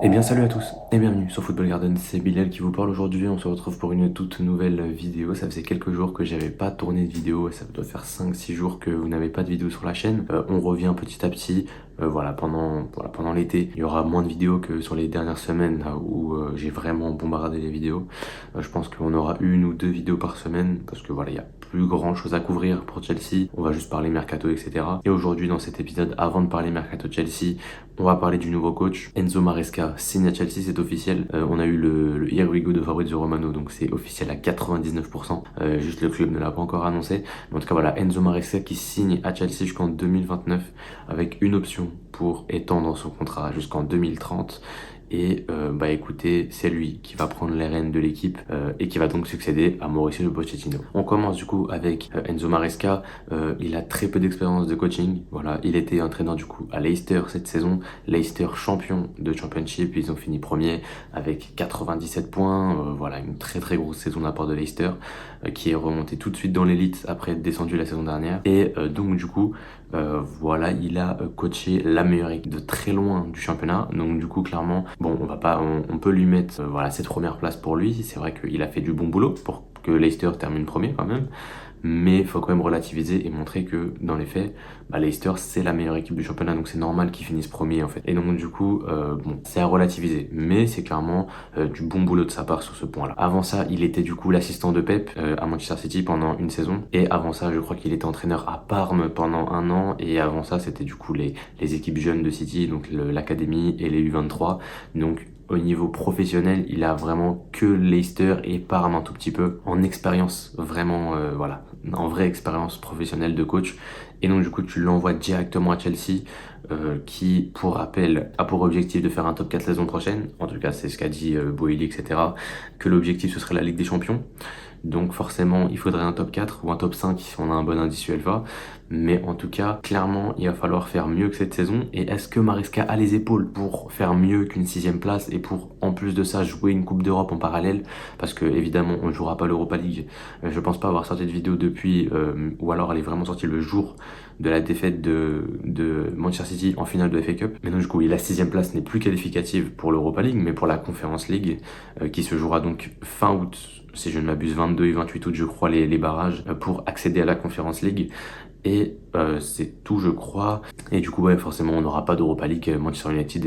Eh bien salut à tous et bienvenue sur Football Garden, c'est Bilal qui vous parle aujourd'hui, on se retrouve pour une toute nouvelle vidéo. Ça faisait quelques jours que j'avais pas tourné de vidéo, ça doit faire 5-6 jours que vous n'avez pas de vidéo sur la chaîne. On revient petit à petit, pendant l'été, il y aura moins de vidéos que sur les dernières semaines là où j'ai vraiment bombardé les vidéos. Je pense qu'on aura une ou deux vidéos par semaine parce que voilà, il y a plus grand chose à couvrir pour Chelsea, on va juste parler mercato, etc. Et aujourd'hui dans cet épisode, avant de parler mercato Chelsea, on va parler du nouveau coach. Enzo Maresca signe à Chelsea, c'est officiel. On a eu le Here We Go de Fabrizio Romano, donc c'est officiel à 99%. Juste le club ne l'a pas encore annoncé. Mais en tout cas, voilà, Enzo Maresca qui signe à Chelsea jusqu'en 2029 avec une option pour étendre son contrat jusqu'en 2030. Et bah écoutez, c'est lui qui va prendre les rênes de l'équipe et qui va donc succéder à Mauricio Pochettino. On commence du coup avec Enzo Maresca. Il a très peu d'expérience de coaching. Voilà, il était entraîneur du coup à Leicester cette saison. Leicester champion de Championship, ils ont fini premier avec 97 points. Voilà, une très très grosse saison de la part de Leicester qui est remonté tout de suite dans l'élite après être descendu la saison dernière. Et donc du coup, voilà, il a coaché la meilleure équipe de très loin du championnat. Donc du coup, clairement, bon, on peut lui mettre voilà cette première place pour lui. C'est vrai qu'il a fait du bon boulot pour que Leicester termine premier quand même. Mais il faut quand même relativiser et montrer que dans les faits, bah, Leicester c'est la meilleure équipe du championnat, donc c'est normal qu'ils finissent premier en fait. Et donc du coup, bon, c'est à relativiser, mais c'est clairement du bon boulot de sa part sur ce point-là. Avant ça, il était du coup l'assistant de Pep à Manchester City pendant une saison, et avant ça, je crois qu'il était entraîneur à Parme pendant un an, et avant ça, c'était du coup les équipes jeunes de City, donc l'académie et les U23. Donc au niveau professionnel, il a vraiment que Leicester et Parme un tout petit peu en expérience, vraiment, voilà, en vraie expérience professionnelle de coach. Et donc du coup, tu l'envoies directement à Chelsea, qui, pour rappel, a pour objectif de faire un top 4 la saison prochaine. En tout cas, c'est ce qu'a dit Boehly, etc. Que l'objectif, ce serait la Ligue des Champions. Donc forcément, il faudrait un top 4 ou un top 5 si on a un bon indice UEFA. Mais en tout cas, clairement, il va falloir faire mieux que cette saison. Et est-ce que Maresca a les épaules pour faire mieux qu'une sixième place et pour, en plus de ça, jouer une Coupe d'Europe en parallèle? Parce que, évidemment, on ne jouera pas l'Europa League. Je pense pas avoir sorti de vidéo depuis, ou alors elle est vraiment sortie le jour de la défaite de Manchester City en finale de FA Cup. Mais donc, du coup, la sixième place n'est plus qualificative pour l'Europa League, mais pour la Conference League, qui se jouera donc fin août, si je ne m'abuse, 22 et 28 août, je crois, les barrages pour accéder à la Conference League. Et c'est tout, je crois. Et du coup, ouais, forcément, on n'aura pas d'Europa League. Manchester United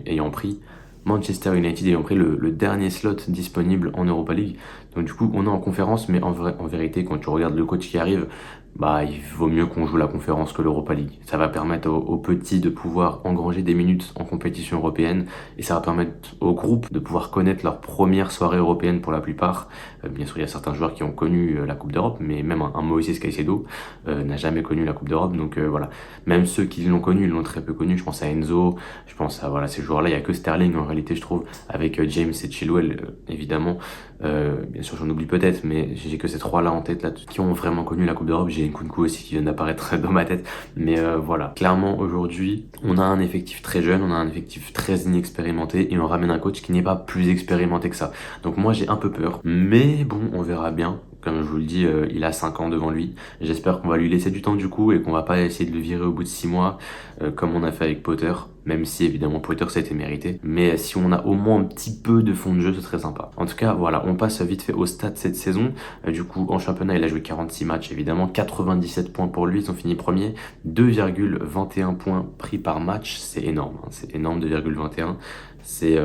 ayant pris le dernier slot disponible en Europa League. Donc du coup, on est en conférence, mais en vérité, quand tu regardes le coach qui arrive, bah, il vaut mieux qu'on joue la conférence que l'Europa League. Ça va permettre aux petits de pouvoir engranger des minutes en compétition européenne et ça va permettre aux groupes de pouvoir connaître leur première soirée européenne pour la plupart. Bien sûr, il y a certains joueurs qui ont connu la Coupe d'Europe, mais même un Moïse Caicedo n'a jamais connu la Coupe d'Europe. Donc voilà, même ceux qui l'ont connu, ils l'ont très peu connu. Je pense à Enzo, je pense à voilà, ces joueurs-là. Il n'y a que Sterling en réalité, je trouve, avec James et Chilwell, évidemment. Bien sûr, j'en oublie peut-être, mais j'ai que ces trois-là en tête là, qui ont vraiment connu la Coupe d'Europe. J'ai Nkunku aussi qui vient d'apparaître dans ma tête. Mais voilà, clairement, aujourd'hui, on a un effectif très jeune, on a un effectif très inexpérimenté et on ramène un coach qui n'est pas plus expérimenté que ça. Donc moi, j'ai un peu peur. Mais bon, on verra bien. Comme je vous le dis, il a 5 ans devant lui. J'espère qu'on va lui laisser du temps du coup et qu'on va pas essayer de le virer au bout de 6 mois comme on a fait avec Potter. Même si évidemment Potter ça a été mérité. Mais si on a au moins un petit peu de fond de jeu, ce serait sympa. En tout cas, voilà, on passe vite fait au stade cette saison. Du coup, en championnat, il a joué 46 matchs évidemment. 97 points pour lui, ils ont fini premier. 2,21 points pris par match, c'est énorme. Hein. C'est énorme, 2,21. C'est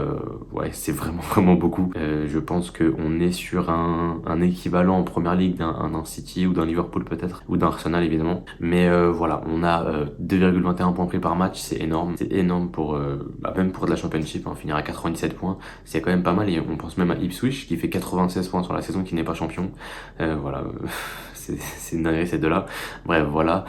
ouais, c'est vraiment vraiment beaucoup. Je pense qu'on est sur un équivalent en première ligue d'un City ou d'un Liverpool peut-être, ou d'un Arsenal évidemment. Mais voilà, on a 2,21 points pris par match, c'est énorme. C'est énorme pour même pour de la Championship, hein, finir à 97 points, c'est quand même pas mal. Et on pense même à Ipswich qui fait 96 points sur la saison, qui n'est pas champion. Voilà, c'est une dinguerie ces deux-là. Bref, voilà.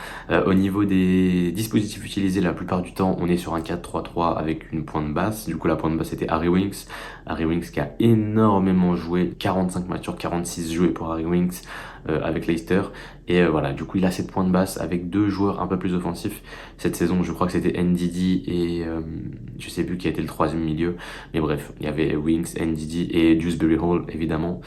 Au niveau des dispositifs utilisés, la plupart du temps, on est sur un 4-3-3 avec une pointe basse. Du coup, la pointe basse c'était Harry Winks. Harry Winks qui a énormément joué, 45 matchs sur 46 joués pour Harry Winks avec Leicester. Et voilà, du coup, il a cette pointe basse avec deux joueurs un peu plus offensifs. Cette saison, je crois que c'était Ndidi et je sais plus qui a été le troisième milieu. Mais bref, il y avait Winks, Ndidi et Dewsbury Hall, évidemment.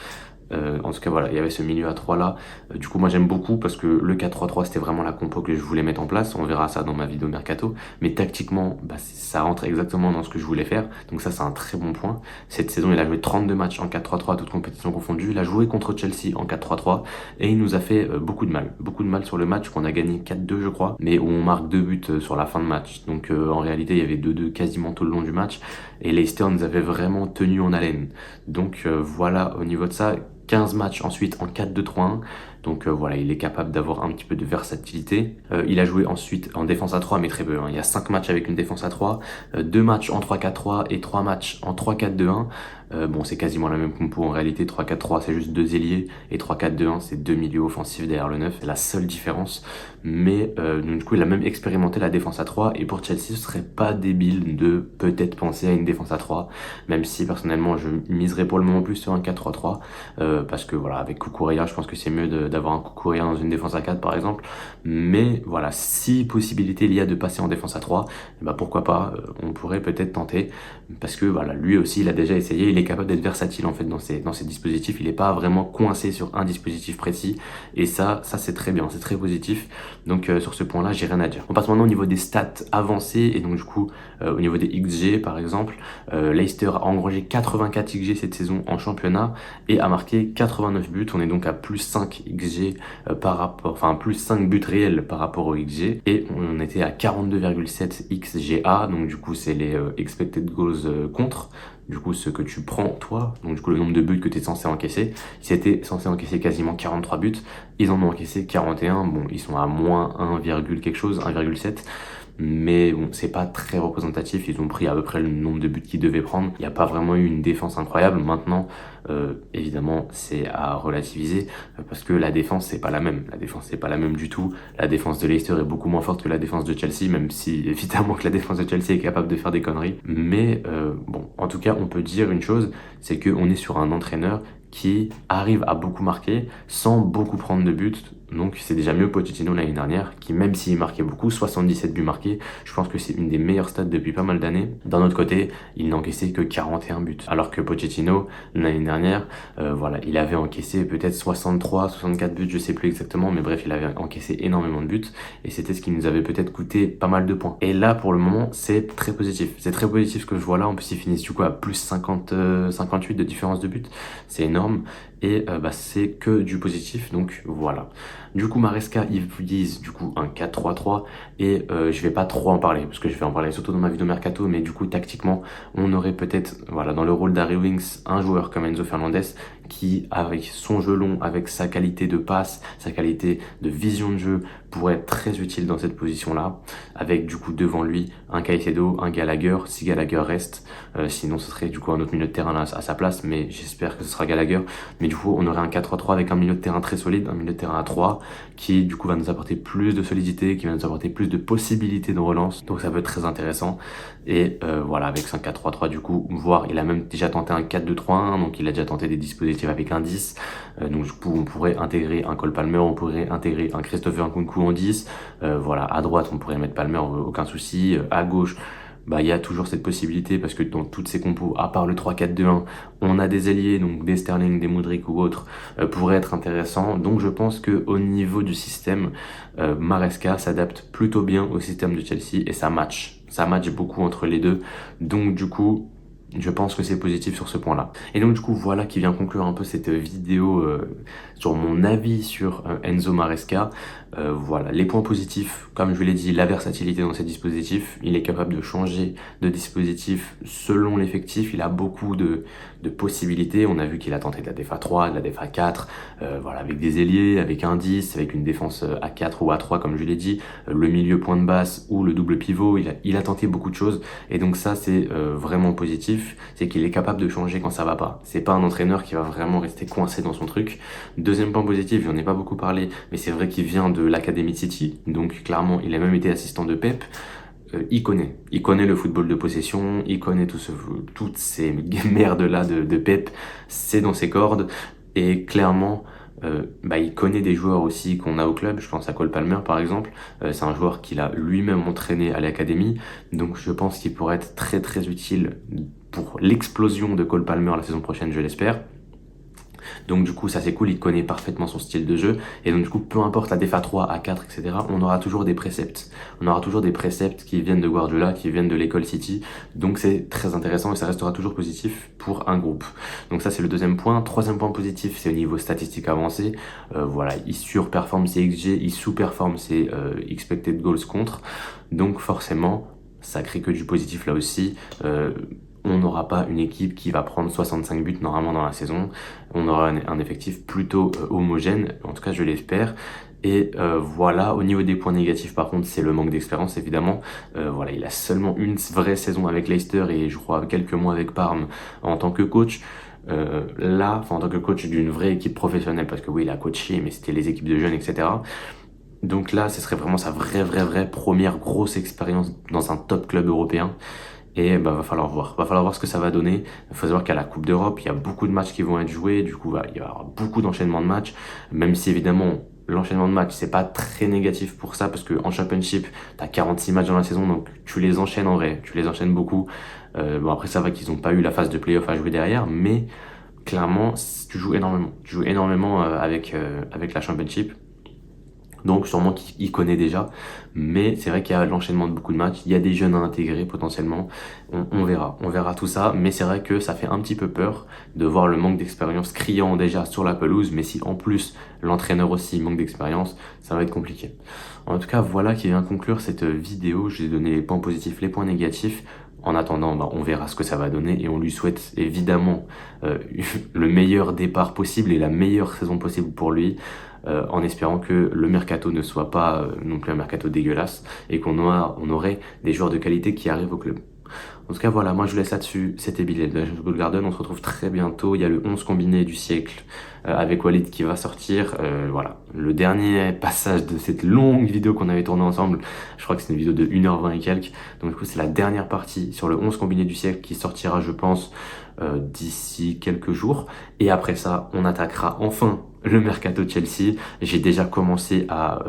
En tout cas, voilà, il y avait ce milieu à 3 là. Du coup, moi j'aime beaucoup parce que le 4-3-3 c'était vraiment la compo que je voulais mettre en place. On verra ça dans ma vidéo mercato. Mais tactiquement, bah, ça rentre exactement dans ce que je voulais faire. Donc ça, c'est un très bon point. Cette saison, il a joué 32 matchs en 4-3-3, toutes compétitions confondues. Il a joué contre Chelsea en 4-3-3 et il nous a fait beaucoup de mal. Beaucoup de mal sur le match qu'on a gagné 4-2, je crois, mais où on marque 2 buts sur la fin de match. Donc en réalité, il y avait 2-2 quasiment tout le long du match et Leicester nous avait vraiment tenu en haleine. Donc voilà, au niveau de ça, 15 matchs ensuite en 4-2-3-1. Donc voilà, il est capable d'avoir un petit peu de versatilité. Il a joué ensuite en défense à 3, mais très peu, hein. Il y a 5 matchs avec une défense à 3, 2 matchs en 3-4-3 et 3 matchs en 3-4-2-1. Bon, c'est quasiment la même compo en réalité. 3-4-3, c'est juste 2 ailiers et 3-4-2-1, c'est 2 milieux offensifs derrière le 9. C'est la seule différence. Mais donc, du coup, il a même expérimenté la défense à 3. Et pour Chelsea, ce serait pas débile de peut-être penser à une défense à 3. Même si personnellement, je miserais pour le moment plus sur un 4-3-3. Parce que voilà, avec Cucurella, je pense que c'est mieux d'avoir un Cucurella dans une défense à 4 par exemple. Mais voilà, si possibilité il y a de passer en défense à 3, bah pourquoi pas, on pourrait peut-être tenter. Parce que voilà, lui aussi, il a déjà essayé, il est capable d'être versatile en fait dans ses dispositifs. Il n'est pas vraiment coincé sur un dispositif précis. Et ça c'est très bien, c'est très positif. Donc sur ce point-là, j'ai rien à dire. On passe maintenant au niveau des stats avancées. Et donc du coup, au niveau des XG par exemple, Leicester a engrangé 84 XG cette saison en championnat et a marqué 89 buts. On est donc à plus 5 XG par rapport, enfin plus 5 buts réels par rapport au XG. Et on était à 42,7 XGA. Donc du coup, c'est les expected goals contre. Du coup, ce que tu prends toi, donc du coup le nombre de buts que tu es censé encaisser, ils étaient censés encaisser quasiment 43 buts, ils en ont encaissé 41, bon ils sont à moins 1, quelque chose, 1,7, mais bon c'est pas très représentatif, ils ont pris à peu près le nombre de buts qu'ils devaient prendre, il n'y a pas vraiment eu une défense incroyable. Maintenant évidemment c'est à relativiser parce que la défense c'est pas la même, la défense c'est pas la même du tout, la défense de Leicester est beaucoup moins forte que la défense de Chelsea, même si évidemment que la défense de Chelsea est capable de faire des conneries, mais bon en tout cas on peut dire une chose, c'est qu'on est sur un entraîneur qui arrive à beaucoup marquer sans beaucoup prendre de buts. Donc c'est déjà mieux Pochettino l'année dernière, qui même s'il marquait beaucoup, 77 buts marqués, je pense que c'est une des meilleures stats depuis pas mal d'années. D'un autre côté, il n'encaissait que 41 buts. Alors que Pochettino, l'année dernière, voilà, il avait encaissé peut-être 63, 64 buts, je sais plus exactement, mais bref, il avait encaissé énormément de buts, et c'était ce qui nous avait peut-être coûté pas mal de points. Et là, pour le moment, c'est très positif. C'est très positif ce que je vois là. En plus, ils finissent du coup à plus 50, 58 de différence de buts. C'est énorme. Et bah, c'est que du positif, donc voilà. Du coup, Maresca, ils disent du coup un 4-3-3 et je vais pas trop en parler parce que je vais en parler surtout dans ma vidéo mercato, mais du coup, tactiquement, on aurait peut-être, voilà, dans le rôle d'Harry Winks, un joueur comme Enzo Fernandez qui, avec son jeu long, avec sa qualité de passe, sa qualité de vision de jeu, pourrait être très utile dans cette position-là, avec du coup devant lui un Caicedo, un Gallagher, si Gallagher reste, sinon ce serait du coup un autre milieu de terrain à sa place, mais j'espère que ce sera Gallagher. Mais du coup, on aurait un 4-3-3 avec un milieu de terrain très solide, un milieu de terrain à 3, qui du coup va nous apporter plus de solidité, qui va nous apporter plus de possibilités de relance, donc ça peut être très intéressant. Et voilà, avec un 4-3-3 du coup, voire il a même déjà tenté un 4-2-3-1, donc il a déjà tenté des dispositifs avec un 10, donc du coup on pourrait intégrer un Cole Palmer, on pourrait intégrer un Christopher Nkunku en 10, voilà, à droite on pourrait mettre Palmer, aucun souci, à gauche bah il y a toujours cette possibilité parce que dans toutes ces compos, à part le 3-4-2-1, on a des alliés, donc des Sterling, des Mudryk ou autres, pourraient être intéressants. Donc je pense que au niveau du système, Maresca s'adapte plutôt bien au système de Chelsea et ça match. Ça match beaucoup entre les deux. Donc du coup, je pense que c'est positif sur ce point-là. Et donc du coup, voilà qui vient conclure un peu cette vidéo sur mon avis sur Enzo Maresca. Voilà, les points positifs, comme je vous l'ai dit, la versatilité dans ses dispositifs. Il est capable de changer de dispositif selon l'effectif. Il a beaucoup de possibilités. On a vu qu'il a tenté de la def à 3, de la def à 4, voilà, avec des ailiers, avec un 10, avec une défense à 4 ou à 3, comme je l'ai dit, le milieu point de basse ou le double pivot. Il a tenté beaucoup de choses. Et donc ça, c'est vraiment positif. C'est qu'il est capable de changer quand ça va pas. C'est pas un entraîneur qui va vraiment rester coincé dans son truc. Deuxième point positif, j'en ai pas beaucoup parlé, mais c'est vrai qu'il vient de l'Académie de City, donc clairement il a même été assistant de Pep. Il connaît le football de possession, il connaît toutes ces merdes là de Pep, c'est dans ses cordes, et clairement bah, il connaît des joueurs aussi qu'on a au club, je pense à Cole Palmer par exemple, c'est un joueur qu'il a lui-même entraîné à l'académie, donc je pense qu'il pourrait être très très utile pour l'explosion de Cole Palmer la saison prochaine, je l'espère. Donc du coup ça c'est cool, il connaît parfaitement son style de jeu, et donc du coup peu importe la déf à 3, à 4, etc., on aura toujours des préceptes. On aura toujours des préceptes qui viennent de Guardiola, qui viennent de l'école City, donc c'est très intéressant et ça restera toujours positif pour un groupe. Donc ça c'est le deuxième point. Troisième point positif, c'est au niveau statistique avancé. Voilà, il surperforme ses XG, il sous-performe ses expected goals contre, donc forcément ça crée que du positif là aussi. On n'aura pas une équipe qui va prendre 65 buts normalement dans la saison. On aura un effectif plutôt homogène, en tout cas je l'espère. Et voilà, au niveau des points négatifs par contre, c'est le manque d'expérience évidemment. Voilà, il a seulement une vraie saison avec Leicester et je crois quelques mois avec Parme en tant que coach. Là, en tant que coach d'une vraie équipe professionnelle, parce que oui, il a coaché, mais c'était les équipes de jeunes, etc. Donc là, ce serait vraiment sa vraie première grosse expérience dans un top club européen. Et bah, va falloir voir. Va falloir voir ce que ça va donner. Il faut savoir qu'à la Coupe d'Europe, il y a beaucoup de matchs qui vont être joués. Du coup, il y aura beaucoup d'enchaînements de matchs. Même si évidemment, l'enchaînement de matchs, c'est pas très négatif pour ça. Parce qu'en Championship, tu as 46 matchs dans la saison. Donc tu les enchaînes en vrai. Tu les enchaînes beaucoup. Bon, après, ça va qu'ils n'ont pas eu la phase de playoff à jouer derrière. Mais clairement, tu joues énormément. Tu joues énormément avec la Championship. Donc sûrement qu'il connaît déjà, mais c'est vrai qu'il y a l'enchaînement de beaucoup de matchs, il y a des jeunes à intégrer potentiellement, on verra tout ça, mais c'est vrai que ça fait un petit peu peur de voir le manque d'expérience criant déjà sur la pelouse, mais si en plus l'entraîneur aussi manque d'expérience, ça va être compliqué. En tout cas, voilà qui vient conclure cette vidéo, j'ai donné les points positifs, les points négatifs. En attendant, bah, on verra ce que ça va donner et on lui souhaite évidemment le meilleur départ possible et la meilleure saison possible pour lui, en espérant que le mercato ne soit pas non plus un mercato dégueulasse et on aurait des joueurs de qualité qui arrivent au club. En tout cas, voilà, moi je vous laisse là-dessus. C'était Bilal de la Football Garden. On se retrouve très bientôt. Il y a le 11 combiné du siècle avec Walid qui va sortir. Voilà, le dernier passage de cette longue vidéo qu'on avait tournée ensemble. Je crois que c'est une vidéo de 1h20 et quelques. Donc du coup, c'est la dernière partie sur le 11 combiné du siècle qui sortira, je pense, d'ici quelques jours. Et après ça, on attaquera enfin le mercato de Chelsea. J'ai déjà commencé à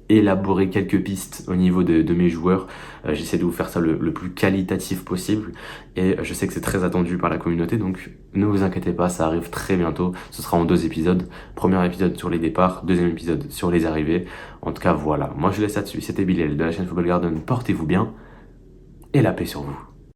élaborer quelques pistes au niveau de mes joueurs. J'essaie de vous faire ça le plus qualitatif possible et je sais que c'est très attendu par la communauté, donc ne vous inquiétez pas, ça arrive très bientôt. Ce sera en 2 épisodes. Premier épisode sur les départs, deuxième épisode sur les arrivées. En tout cas, voilà. Moi, je laisse là-dessus. C'était Bilal de la chaîne Football Garden. Portez-vous bien et la paix sur vous.